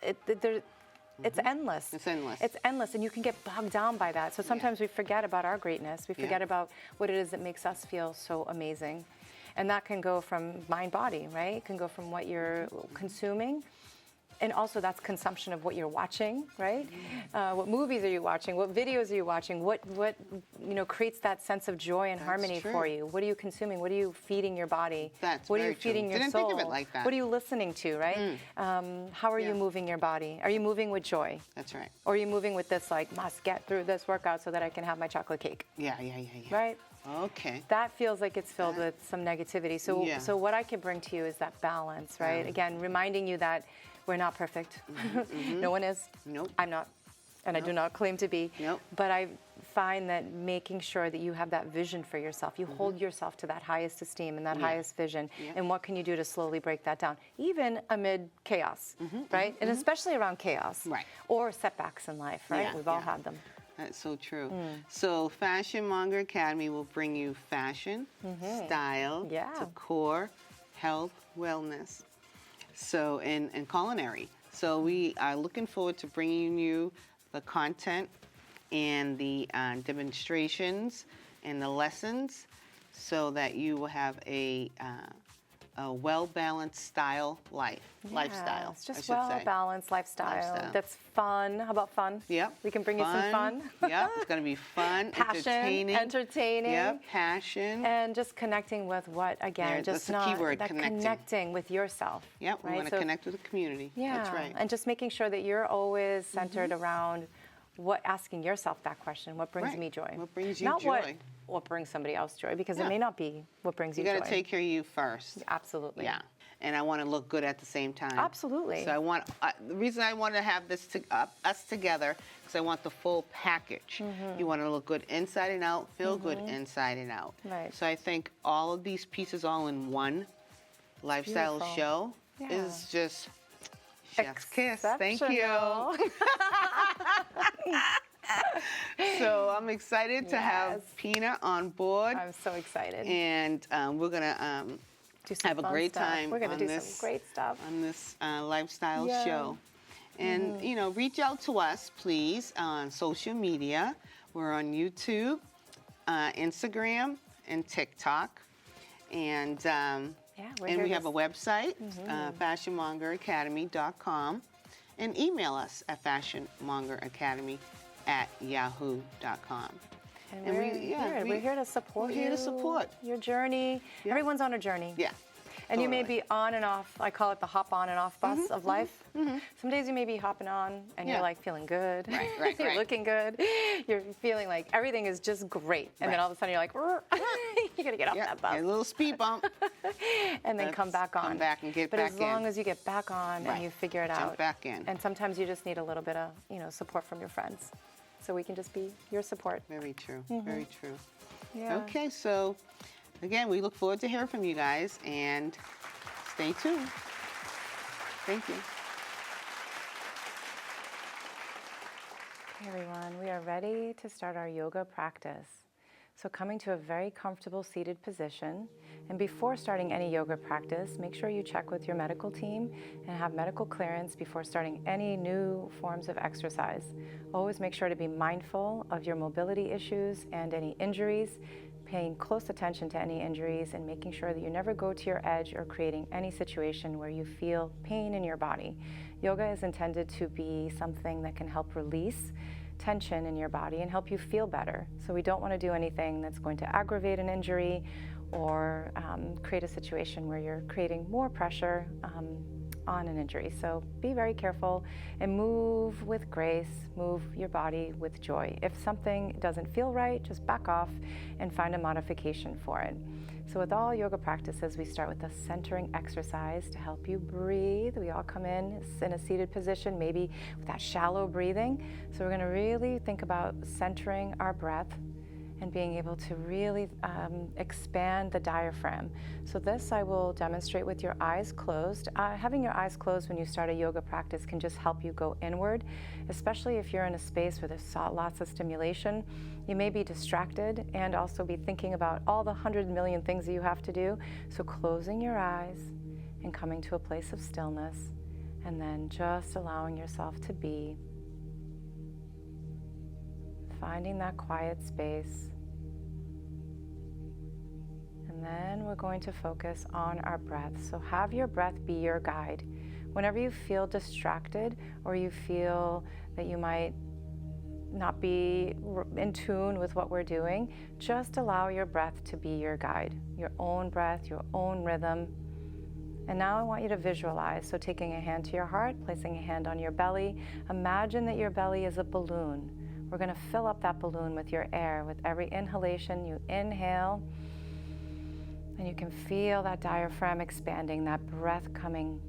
It's endless. It's endless. It's endless, and you can get bogged down by that. So sometimes we forget about our greatness. We forget about what it is that makes us feel so amazing. And that can go from mind, body, right? It can go from what you're consuming. And also that's consumption of what you're watching, right? What movies are you watching? What videos are you watching? What creates that sense of joy and harmony for you? What are you consuming? What are you feeding your body? What are you feeding your soul? Didn't think of it like that. What are you listening to, right? How are you moving your body? Are you moving with joy? That's right. Or are you moving with this must get through this workout so that I can have my chocolate cake? Yeah. Right? Okay. That feels like it's filled with some negativity. So what I can bring to you is that balance, right? Again, reminding you that we're not perfect. No one is. Nope. I'm not. And I do not claim to be. Nope. But I find that making sure that you have that vision for yourself, you hold yourself to that highest esteem and that highest vision, and what can you do to slowly break that down, even amid chaos, right? And especially around chaos, or setbacks in life, right? We've all had them. That's so true. So Fashion Monger Academy will bring you fashion, style, decor, health, wellness, so and culinary. So we are looking forward to bringing you the content and the demonstrations and the lessons, so that you will have a well-balanced lifestyle. It's just well-balanced lifestyle that's fun. How about fun? Yep. We can bring you some fun. Yep, it's going to be fun, passion, entertaining. Yep, passion. And just connecting with what, again, just the key word, connecting with yourself. Yep, we want to connect with the community. Yeah, that's right. And just making sure that you're always centered around asking yourself that question, what brings me joy? What brings you Not joy? What brings somebody else joy, because it may not be what brings you joy. You got to take care of you first. Absolutely. Yeah. And I want to look good at the same time. Absolutely. So the reason I want to have this us together, because I want the full package. You want to look good inside and out, feel good inside and out. Right. So I think all of these pieces all in one lifestyle show is just chef's kiss. Thank you. So I'm excited to have Pina on board. I'm so excited. And we're going to have a great time. We're going to do some great stuff on this lifestyle show. And, you know, reach out to us, please, on social media. We're on YouTube, Instagram, and TikTok. And we have a website, fashionmongeracademy.com. And email us at fashionmongeracademy@yahoo.com. And we're here to support you. We're here to support your journey. Yeah. Everyone's on a journey. Yeah. And you may be on and off, I call it the hop on and off bus of life. Some days you may be hopping on and you're like feeling good. Right. You're looking good. You're feeling like everything is just great. And then all of a sudden you're like, you got to get off that bus. A little speed bump. And then come back on. Come back and get back in. But as long as you get back on and you figure it out. Jump back in. And sometimes you just need a little bit of, support from your friends. So we can just be your support. Very true. Very true. Yeah. Okay, so again, we look forward to hearing from you guys, and stay tuned. Thank you. Hey everyone, we are ready to start our yoga practice. So coming to a very comfortable seated position, and before starting any yoga practice, make sure you check with your medical team and have medical clearance before starting any new forms of exercise. Always make sure to be mindful of your mobility issues and any injuries, paying close attention to any injuries, and making sure that you never go to your edge or creating any situation where you feel pain in your body. Yoga is intended to be something that can help release tension in your body and help you feel better. So we don't want to do anything that's going to aggravate an injury or create a situation where you're creating more pressure on an injury. So be very careful and move with grace, move your body with joy. If something doesn't feel right, just back off and find a modification for it. So with all yoga practices, we start with a centering exercise to help you breathe. We all come in a seated position, maybe with that shallow breathing. So we're going to really think about centering our breath and being able to really expand the diaphragm. So this I will demonstrate with your eyes closed. Having your eyes closed when you start a yoga practice can just help you go inward, especially if you're in a space where there's lots of stimulation. You may be distracted and also be thinking about all the 100 million things that you have to do. So closing your eyes and coming to a place of stillness, and then just allowing yourself to be, finding that quiet space. And then we're going to focus on our breath. So have your breath be your guide. Whenever you feel distracted or you feel that you might not be in tune with what we're doing, just allow your breath to be your guide, your own breath, your own rhythm. And now I want you to visualize. So taking a hand to your heart, placing a hand on your belly. Imagine that your belly is a balloon. We're going to fill up that balloon with your air. With every inhalation, you inhale, and you can feel that diaphragm expanding, that breath coming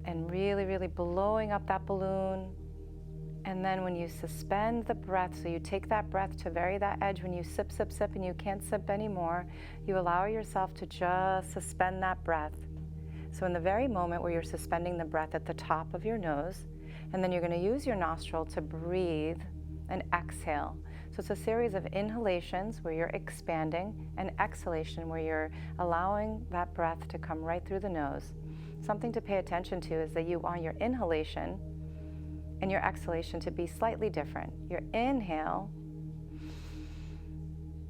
and really, really blowing up that balloon. And then when you suspend the breath, so you take that breath to vary that edge, when you sip, sip, sip, and you can't sip anymore, you allow yourself to just suspend that breath. So in the very moment where you're suspending the breath at the top of your nose, and then you're going to use your nostril to breathe and exhale. So it's a series of inhalations where you're expanding, and exhalation where you're allowing that breath to come right through the nose. Something to pay attention to is that you want your inhalation and your exhalation to be slightly different. Your inhale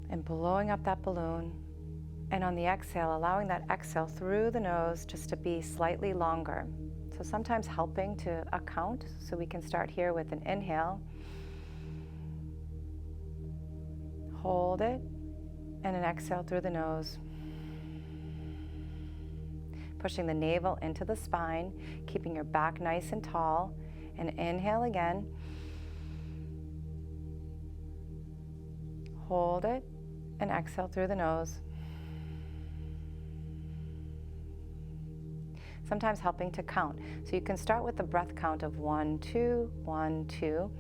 and blowing up that balloon, and on the exhale, allowing that exhale through the nose just to be slightly longer. So sometimes helping to count, so we can start here with an inhale. Hold it, and an exhale through the nose. Pushing the navel into the spine, keeping your back nice and tall, and inhale again. Hold it, and exhale through the nose. Sometimes helping to count. So you can start with the breath count of 1, 2, 1, 2,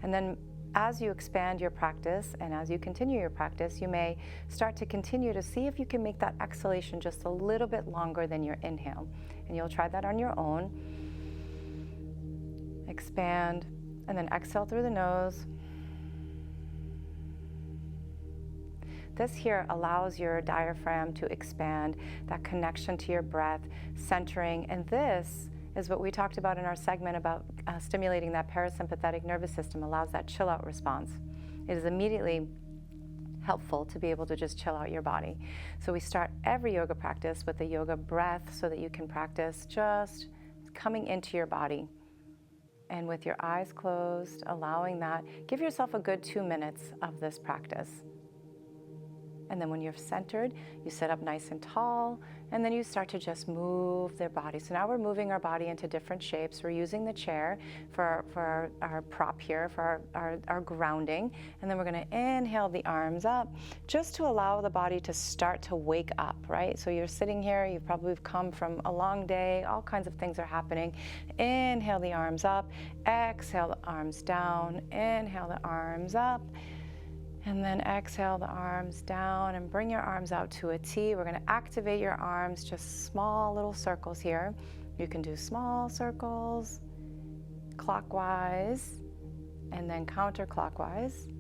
and then as you expand your practice and as you continue your practice, you may start to continue to see if you can make that exhalation just a little bit longer than your inhale. And you'll try that on your own. Expand, and then exhale through the nose. This here allows your diaphragm to expand, that connection to your breath, centering, and this is what we talked about in our segment about stimulating that parasympathetic nervous system, allows that chill out response. It is immediately helpful to be able to just chill out your body. So we start every yoga practice with a yoga breath so that you can practice just coming into your body. And with your eyes closed, allowing that, give yourself a good 2 minutes of this practice. And then when you're centered, you sit up nice and tall, and then you start to just move their body. So now we're moving our body into different shapes. We're using the chair for our prop here, for our grounding. And then we're gonna inhale the arms up, just to allow the body to start to wake up, right? So you're sitting here, you've probably come from a long day, all kinds of things are happening. Inhale the arms up, exhale the arms down, inhale the arms up, and then exhale the arms down and bring your arms out to a T. We're gonna activate your arms, just small little circles here. You can do small circles, clockwise, and then counterclockwise.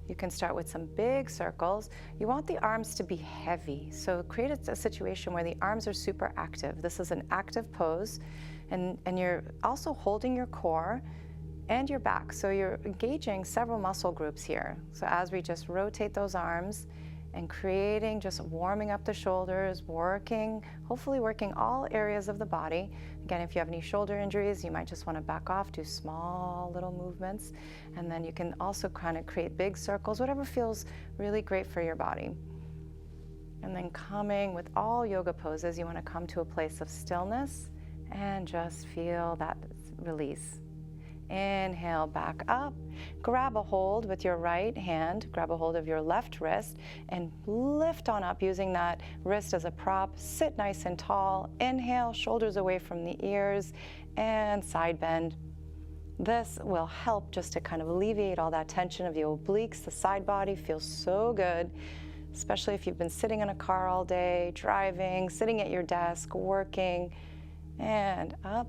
You can start with some big circles. You want the arms to be heavy, so create a situation where the arms are super active. This is an active pose, and you're also holding your core and your back. So you're engaging several muscle groups here. So as we just rotate those arms and creating, just warming up the shoulders, hopefully working all areas of the body. Again, if you have any shoulder injuries, you might just want to back off, do small little movements. And then you can also kind of create big circles, whatever feels really great for your body. And then coming with all yoga poses, you want to come to a place of stillness and just feel that release. Inhale, back up, grab a hold with your right hand, grab a hold of your left wrist, and lift on up using that wrist as a prop. Sit nice and tall. Inhale, shoulders away from the ears, and side bend. This will help just to kind of alleviate all that tension of the obliques. The side body feels so good, especially if you've been sitting in a car all day, driving, sitting at your desk, working. And up.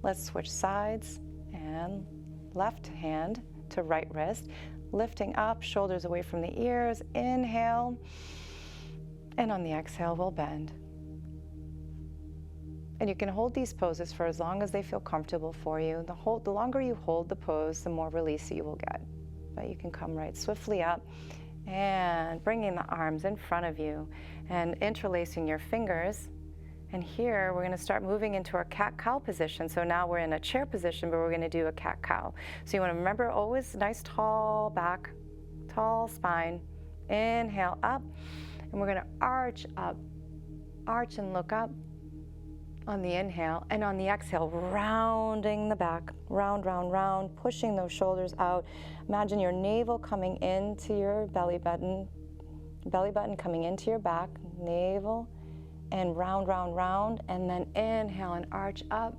Let's switch sides. And left hand to right wrist, lifting up, shoulders away from the ears. Inhale, and on the exhale, we'll bend. And you can hold these poses for as long as they feel comfortable for you. The longer you hold the pose, the more release you will get. But you can come right swiftly up and bringing the arms in front of you and interlacing your fingers. And here, we're gonna start moving into our cat-cow position. So now we're in a chair position, but we're gonna do a cat-cow. So you wanna remember, always nice tall back, tall spine. Inhale up, and we're gonna arch up. Arch and look up on the inhale, and on the exhale, rounding the back. Round, round, round, pushing those shoulders out. Imagine your navel coming into your belly button coming into your back, navel, and round, round, round, and then inhale and arch up.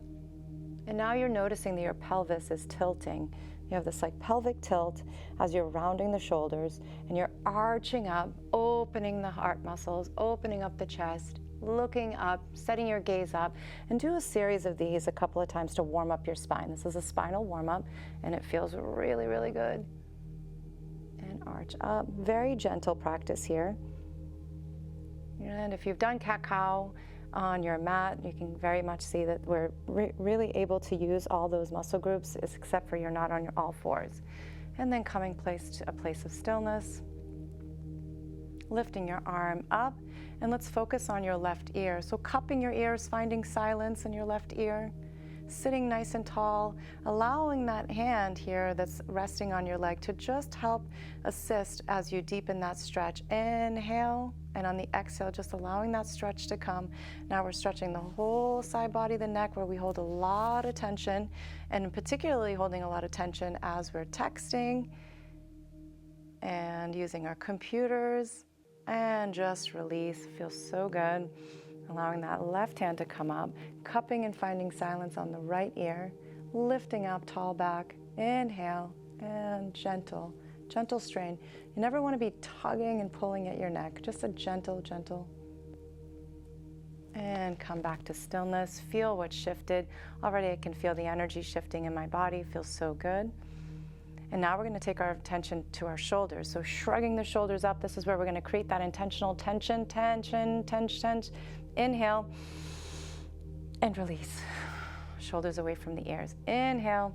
And now you're noticing that your pelvis is tilting You have this like pelvic tilt as you're rounding the shoulders and you're arching up, opening the heart muscles, opening up the chest, looking up, setting your gaze up, and do a series of these a couple of times to warm up your spine. This is a spinal warm up and it feels really, really good. And arch up, very gentle practice here. And if you've done cat-cow on your mat, you can very much see that we're really able to use all those muscle groups, except for you're not on your all fours. And then coming to a place of stillness, lifting your arm up, and let's focus on your left ear. So cupping your ears, finding silence in your left ear, sitting nice and tall, allowing that hand here that's resting on your leg to just help assist as you deepen that stretch. Inhale, and on the exhale, just allowing that stretch to come. Now we're stretching the whole side body, the neck, where we hold a lot of tension, and particularly holding a lot of tension as we're texting and using our computers, and just release. Feels so good. Allowing that left hand to come up, cupping and finding silence on the right ear, lifting up, tall back, inhale, and gentle strain. You never want to be tugging and pulling at your neck, just a gentle. And come back to stillness. Feel what shifted. Already I can feel the energy shifting in my body. It feels so good. And now we're going to take our attention to our shoulders. So shrugging the shoulders up, this is where we're going to create that intentional tension. Inhale and release. Shoulders away from the ears. Inhale.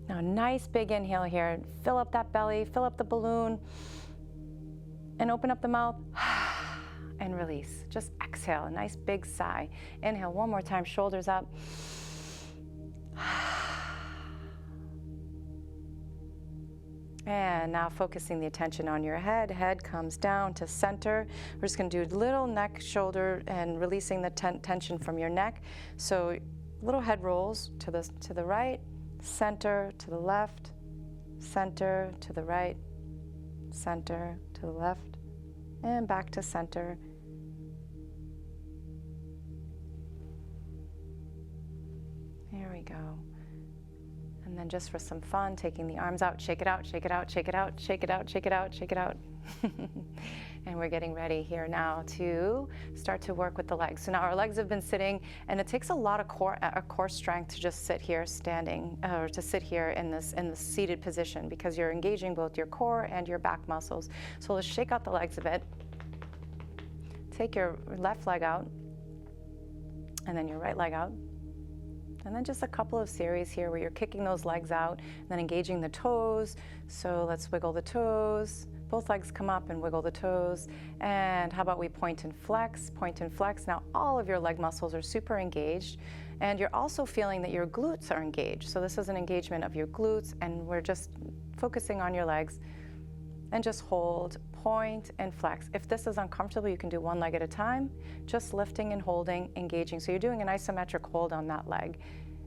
Now nice big inhale here. Fill up that belly, fill up the balloon, and open up the mouth. And release. Just exhale, a nice big sigh. Inhale one more time, shoulders up. And now focusing the attention on your head. Head comes down to center. We're just going to do little neck, shoulder, and releasing the tension from your neck. So little head rolls to the right, center to the left, center to the right, center to the left, and back to center. There we go. And then just for some fun, taking the arms out, shake it out, shake it out, shake it out, shake it out, shake it out, shake it out. And we're getting ready here now to start to work with the legs. So now our legs have been sitting, and it takes a lot of core strength to just sit here standing, or to sit here in the seated position, because you're engaging both your core and your back muscles. So let's shake out the legs a bit. Take your left leg out, and then your right leg out. And then just a couple of series here where you're kicking those legs out, and then engaging the toes. So let's wiggle the toes. Both legs come up and wiggle the toes. And how about we point and flex, point and flex. Now all of your leg muscles are super engaged, and you're also feeling that your glutes are engaged. So this is an engagement of your glutes, and we're just focusing on your legs. And just hold, point and flex. If this is uncomfortable, you can do one leg at a time, just lifting and holding, engaging. So you're doing an isometric hold on that leg.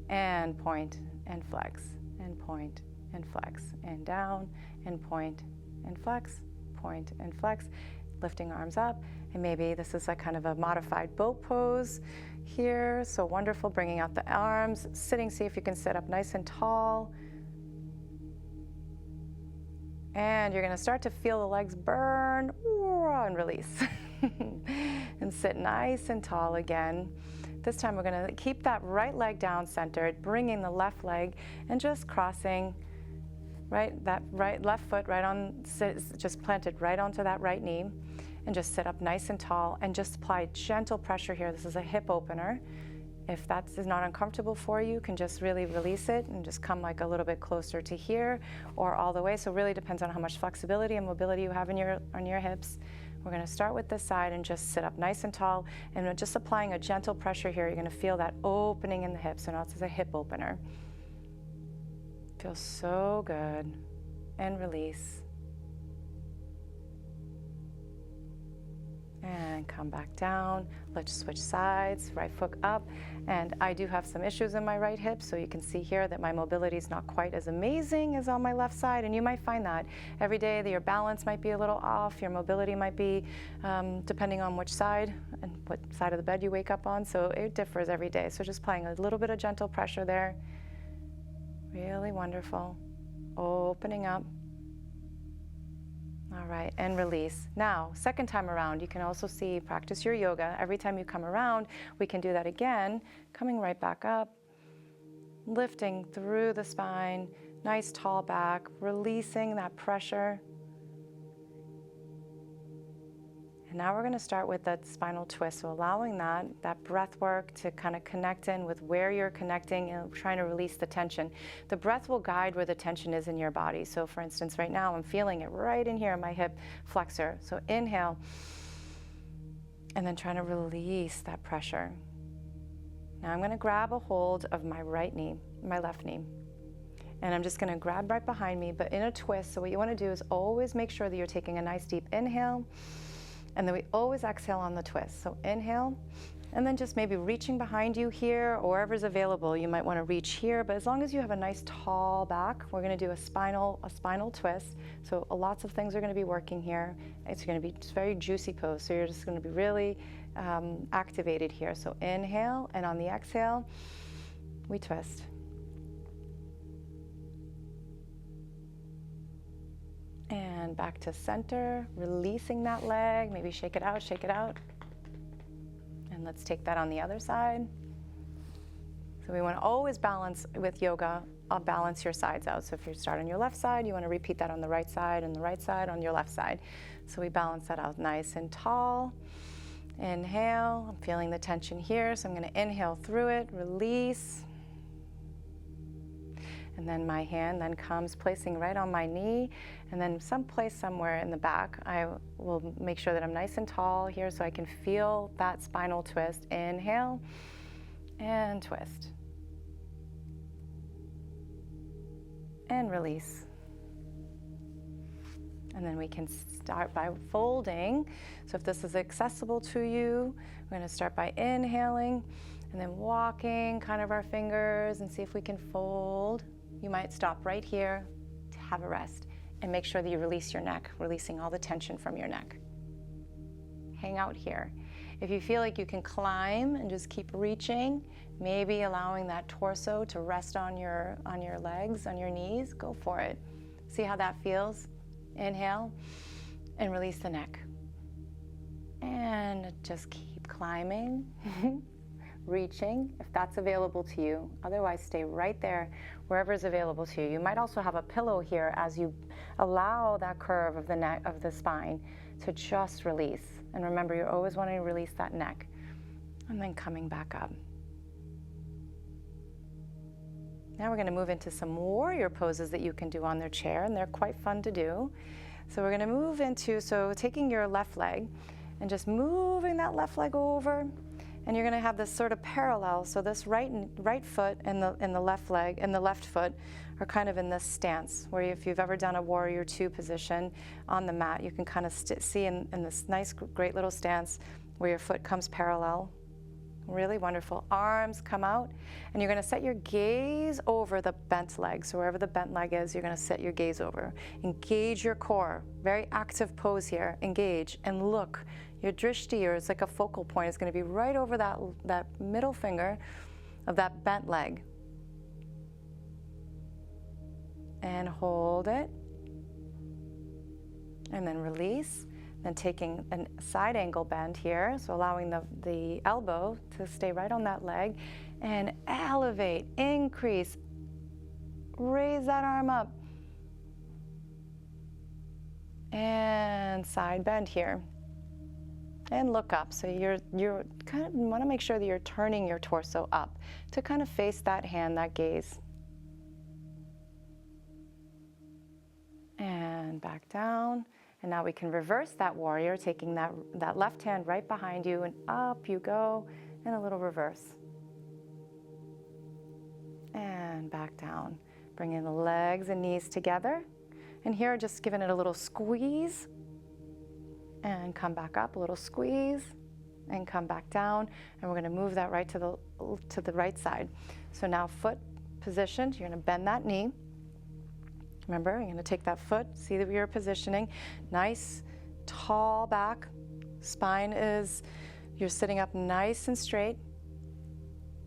And point and flex, and point and flex, and down, and point and flex, point and flex, lifting arms up. And maybe this is a kind of a modified boat pose here. So wonderful, bringing out the arms, sitting, see if you can sit up nice and tall. And you're going to start to feel the legs burn, and release. And sit nice and tall again. This time we're going to keep that right leg down centered, bringing the left leg and just crossing, that left foot just planted right onto that right knee, and just sit up nice and tall and just apply gentle pressure here. This is a hip opener. If that is not uncomfortable for you, you can just really release it and just come like a little bit closer to here or all the way. So it really depends on how much flexibility and mobility you have on your hips. We're going to start with this side and just sit up nice and tall, and just applying a gentle pressure here. You're going to feel that opening in the hips. So now this is a hip opener. Feels so good. And release. And come back down. Let's switch sides, right foot up. And I do have some issues in my right hip, so you can see here that my mobility is not quite as amazing as on my left side. And you might find that every day that your balance might be a little off, your mobility might be, depending on which side and what side of the bed you wake up on. So it differs every day. So just applying a little bit of gentle pressure there. Really wonderful. Opening up. All right, and release. Now, second time around, you can also see, practice your yoga. Every time you come around, we can do that again, coming right back up, lifting through the spine, nice tall back, releasing that pressure. And now we're going to start with that spinal twist, so allowing that breath work to kind of connect in with where you're connecting and trying to release the tension. The breath will guide where the tension is in your body. So for instance, right now I'm feeling it right in here in my hip flexor. So inhale, and then trying to release that pressure. Now I'm going to grab a hold of my right knee, my left knee. And I'm just going to grab right behind me, but in a twist. So what you want to do is always make sure that you're taking a nice deep inhale. And then we always exhale on the twist. So inhale, and then just maybe reaching behind you here or wherever's available. You might want to reach here, but as long as you have a nice tall back, we're going to do a spinal twist. So lots of things are going to be working here. It's going to be just very juicy pose. So you're just going to be really activated here. So inhale, and on the exhale, we twist. And back to center, releasing that leg, maybe shake it out, shake it out. And let's take that on the other side. So we want to always balance with yoga, balance your sides out. So if you start on your left side, you want to repeat that on the right side, and the right side on your left side. So we balance that out nice and tall. Inhale, I'm feeling the tension here, so I'm going to inhale through it, release. And then my hand then comes placing right on my knee, and then someplace somewhere in the back, I will make sure that I'm nice and tall here so I can feel that spinal twist. Inhale and twist. And release. And then we can start by folding. So if this is accessible to you, we're going to start by inhaling and then walking kind of our fingers and see if we can fold. You might stop right here to have a rest and make sure that you release your neck, releasing all the tension from your neck. Hang out here. If you feel like you can climb and just keep reaching, maybe allowing that torso to rest on your legs, on your knees, go for it. See how that feels? Inhale and release the neck. And just keep climbing, reaching if that's available to you. Otherwise, stay right there, wherever is available to you. You might also have a pillow here as you allow that curve of the neck, of the spine, to just release. And remember, you're always wanting to release that neck. And then coming back up. Now we're going to move into some warrior poses that you can do on their chair, and they're quite fun to do. So we're going to move into, so taking your left leg and just moving that left leg over, and you're going to have this sort of parallel. So this right foot and the left leg and the left foot are kind of in this stance, where if you've ever done a warrior 2 position on the mat, you can kind of see in this nice, great little stance where your foot comes parallel. Really wonderful. Arms come out, and you're going to set your gaze over the bent leg. So wherever the bent leg is, you're going to set your gaze over. Engage your core. Very active pose here. Engage and look. Your drishti, or it's like a focal point, is going to be right over that middle finger of that bent leg. And hold it. And then release. Then taking a side angle bend here, so allowing the elbow to stay right on that leg, and elevate, increase, raise that arm up, and side bend here, and look up. So you're kind of want to make sure that you're turning your torso up to kind of face that hand, that gaze, and back down. And now we can reverse that warrior, taking that left hand right behind you, and up you go, and a little reverse. And back down. Bringing the legs and knees together. And here, just giving it a little squeeze. And come back up, a little squeeze, and come back down. And we're going to move that right to the right side. So now foot positioned, you're going to bend that knee. Remember, you're going to take that foot, see that you're positioning. Nice, tall back. Spine is, you're sitting up nice and straight.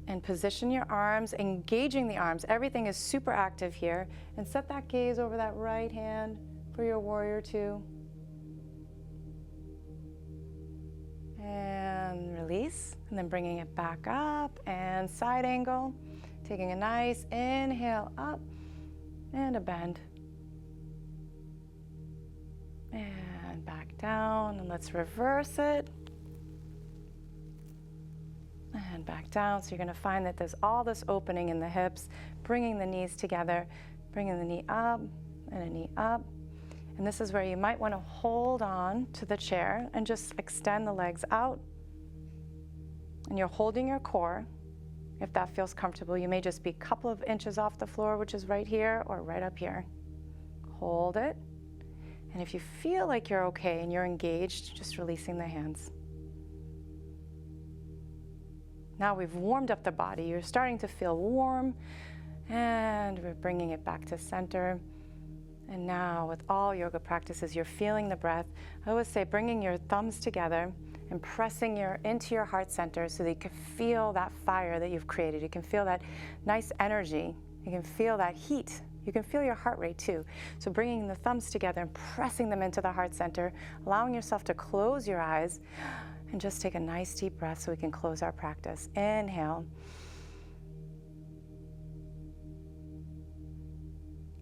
And position your arms, engaging the arms. Everything is super active here. And set that gaze over that right hand for your warrior two. And release, and then bringing it back up and side angle. Taking a nice inhale up and a bend. And back down, and let's reverse it. And back down. So you're going to find that there's all this opening in the hips, bringing the knees together, bringing the knee up and a knee up. And this is where you might want to hold on to the chair and just extend the legs out. And you're holding your core. If that feels comfortable, you may just be a couple of inches off the floor, which is right here or right up here. Hold it. And if you feel like you're okay and you're engaged, just releasing the hands. Now we've warmed up the body. You're starting to feel warm, and we're bringing it back to center. And now with all yoga practices, you're feeling the breath. I always say bringing your thumbs together and pressing into your heart center so that you can feel that fire that you've created. You can feel that nice energy. You can feel that heat. You can feel your heart rate too. So bringing the thumbs together and pressing them into the heart center, allowing yourself to close your eyes and just take a nice deep breath so we can close our practice. Inhale.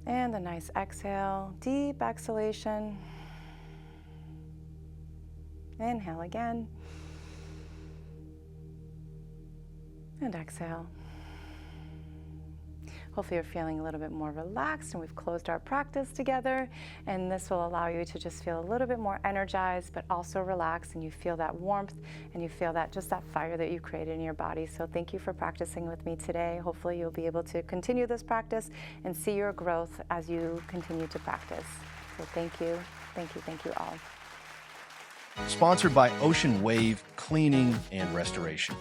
And a nice exhale, deep exhalation. Inhale again. And exhale. Hopefully you're feeling a little bit more relaxed, and we've closed our practice together. And this will allow you to just feel a little bit more energized, but also relaxed, and you feel that warmth, and you feel that just that fire that you created in your body. So thank you for practicing with me today. Hopefully you'll be able to continue this practice and see your growth as you continue to practice. So thank you, thank you, thank you all. Sponsored by Ocean Wave Cleaning and Restoration.